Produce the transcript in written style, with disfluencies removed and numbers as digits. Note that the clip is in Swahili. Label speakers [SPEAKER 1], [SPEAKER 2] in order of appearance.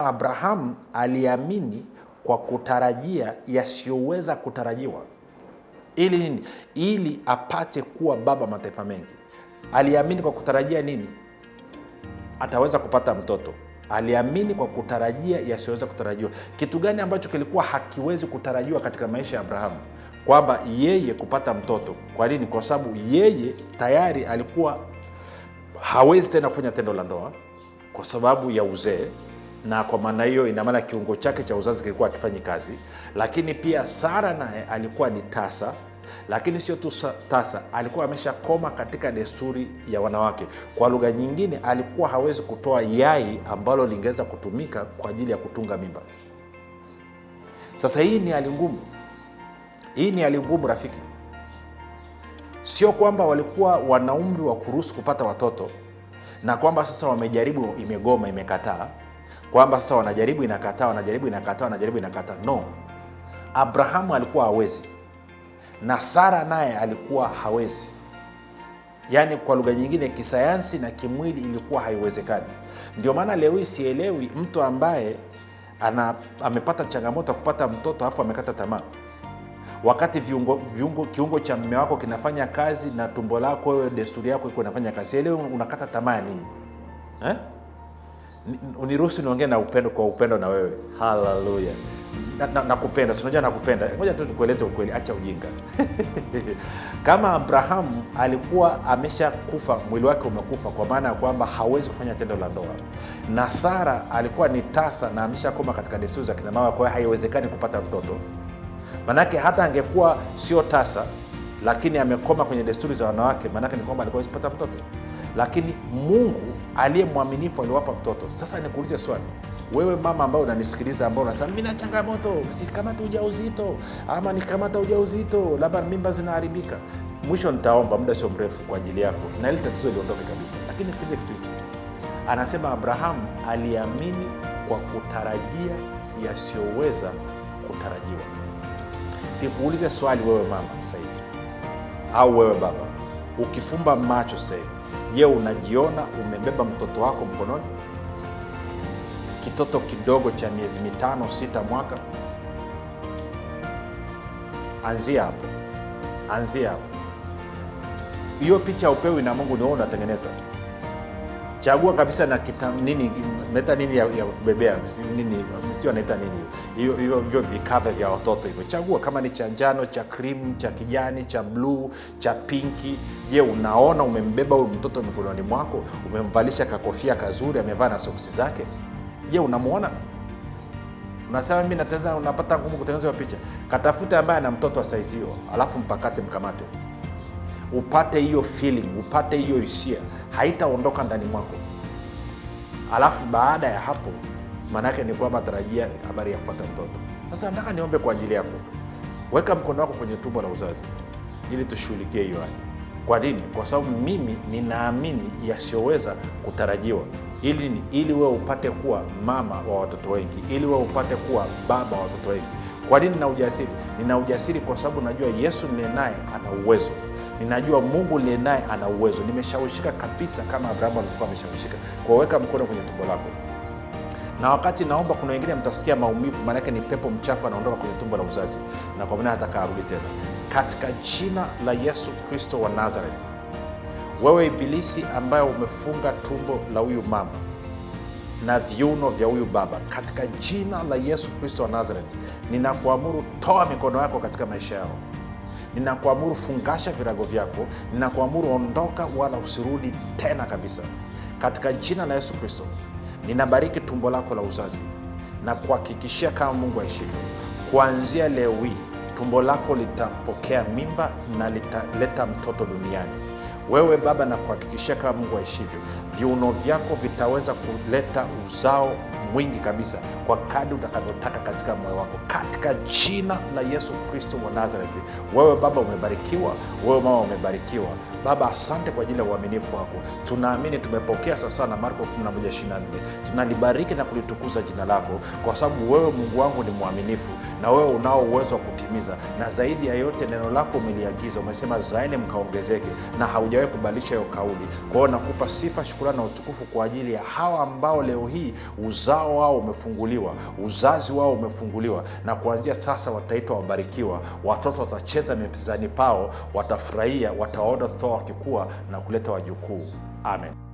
[SPEAKER 1] Abrahamu aliamini kwa kutarajia yasiyoweza kutarajiwa. Ili nini? Ili apate kuwa baba mataifa mengi. Aliamini kwa kutarajia nini? Ataweza kupata mtoto. Aliamini kwa kutarajia yasiyoweza kutarajiwa. Kitu gani ambacho kilikuwa hakiwezi kutarajiwa katika maisha ya Abrahamu? Kwamba yeye kupata mtoto. Kwa nini? Kwa sababu yeye tayari alikuwa hawezi tena kufanya tendo la ndoa kwa sababu ya uzee, na kwa maana hiyo ina maana kiungo chake cha uzazi kilikuwa hakifanyi kazi. Lakini pia Sara naye alikuwa ni tasa, lakini sio tu tasa, alikuwa ameshakoma katika desturi ya wanawake. Kwa lugha nyingine, alikuwa hawezi kutoa yai ambalo lingeweza kutumika kwa ajili ya kutunga mimba. Sasa hii ni hali ngumu. Hii ni hali ngumu rafiki. Sio kwamba walikuwa wana umri wa kuruhusu kupata watoto na kwamba sasa wamejaribu, imegoma, imekataa, kwamba sasa wanajaribu inakataa, wanajaribu inakataa, wanajaribu inakataa. No, Abrahamu alikuwa hawezi na Sara naye alikuwa hawezi. Yaani kwa lugha nyingine, kisayansi na kimwili ilikuwa haiwezekani. Ndio maana leo hii sielewi mtu ambaye amepata changamoto ya kupata mtoto alafu amekata tamaa, wakati kiungo cha mume wako kinafanya kazi na tumbo lako wewe desturi yako iko inafanya kazi. Sielewi unakata tamaa ya nini? Uniruhusu niongee na upendo, kwa upendo na wewe. Haleluya. Nakupenda. Unajua nakupenda. Ngoja tu nikueleze ukweli, acha ujinga. Kama Abrahamu alikuwa ameshakufa, mwili wake umekufa kwa maana ya kwamba hawezi kufanya tendo la ndoa, na Sara alikuwa ni tasa na ameshakoma katika desturi za kina mama, kwa hiyo haiwezekani kupata mtoto. Manake hata angekuwa sio tasa lakini amekoma kwenye desturi za wanawake, manake ni kwamba alikuwa kupata mtoto. Lakini Mungu aliye mwaminifu aliwapa mtoto. Sasa nikuulize swali, wewe mama ambao unanisikiliza, ambao unasema mimi na changamoto, sikamata ujauzito, ama nikamata ujauzito labda mimba zinaharibika. Mwisho nitaomba muda sio mrefu kwa ajili yako na ile tatizo liondoke kabisa. Lakini sikilize kitu hiki. Anasema Abrahamu aliamini kwa kutarajia yasiyoweza kutarajiwa. Nikuulize swali, wewe mama sasa hivi au wewe baba, ukifumba macho sasa hivi, je, unajiona umebeba mtoto wako mkononi? Kitoto kidogo cha miezi 5, 6, mwaka? Anzia hapo. Anzia hapo. Hiyo picha upewi na Mungu, ni wewe unatengeneza. Chagua kabisa na nini meta nini ya kubebea nini, msio anaita nini hiyo vikave vya watoto hivyo. Chagua kama ni cha njano, cha cream, cha kijani, cha blue, cha pinki. Je, unaona umembeba huyu mtoto mikononi mwako, umemvalisha kakofia kazuri, amevaa na soksi zake? Je, unamuona? Unasema mimi natengeneza, unapata ngumu kutengeneza hiyo picha. Katafute ambaye ana mtoto wa size hiyo, alafu mpakate, mkamate. Upate hiyo feeling, upate hiyo hisia, haitaondoka ndani mwako. Alafu baada ya hapo, manake ni kwamba tarajia habari ya kupata mtoto. Sasa nataka niombe kwa ajili yako. Weka mkono wako kwenye tumbo la uzazi ili tushughulikie hiyo hali. Kwa nini? Kwa sababu mimi ninaamini yasiyoweza kutarajiwa. Ili wewe upate kuwa mama wa watoto wengi, ili wewe upate kuwa baba wa watoto wengi. Kwa nini nina ujasiri? Nina ujasiri kwa sababu najua Yesu niliye naye ana uwezo. Ninajua Mungu niliye naye ana uwezo. Nimeshawishika kabisa kama Abrahamu alikuwa ameshawishika. Kwa weka mkono kwenye tumbo lako. Na wakati naomba, kuna wengine mtasikia maumivu, maana yake ni pepo mchafu anaondoka kwenye tumbo la uzazi, na kwa maana hataka arudi tena. Katika jina la Yesu Kristo wa Nazareth, wewe ibilisi ambaye umefunga tumbo la huyu mama na viuno vya huyu baba, katika jina la Yesu Kristo wa Nazareth, ninakuamuru toa mikono yako katika maisha yao. Ninakuamuru fungasha virago vyako. Ninakuamuru ondoka wala usirudi tena kabisa. Katika jina la Yesu Kristo, ninabariki tumbo lako la uzazi na kuhakikishia kama Mungu aishivyo, kuanzia leo hii tumbo lako litapokea mimba na litaleta mtoto duniani. Wewe baba, na kuhakikishia kama Mungu aishivyo, viuno vyako vitaweza kuleta uzao mwingi kabisa kwa kadri utakavyotaka katika moyo wako, katika jina la Yesu Kristo wa Nazareth. Wewe baba umebarikiwa, wewe mama umebarikiwa. Baba, asante kwa ajili ya uaminifu wako. Tunaamini tumepokea sasa na Marko 11:24. Tunalibariki na kulitukuza jina lako, kwa sababu wewe Mungu wangu ni mwaminifu, na wewe unao uwezo wa kutimiza, na zaidi ya yote neno lako umeliagiza. Umesema zaeni mkaongezeke, na haujawahi kubadilisha hiyo kauli. Kwa hiyo nakupa sifa, shukrani na utukufu kwa ajili ya hawa ambao leo hii uzao uzao wao umefunguliwa, uzazi wao umefunguliwa, na kuanzia sasa wataitwa wabarikiwa. Watoto watacheza mezani pao, watafurahia, wataona watoto wakikua na kuleta wajukuu. Amen.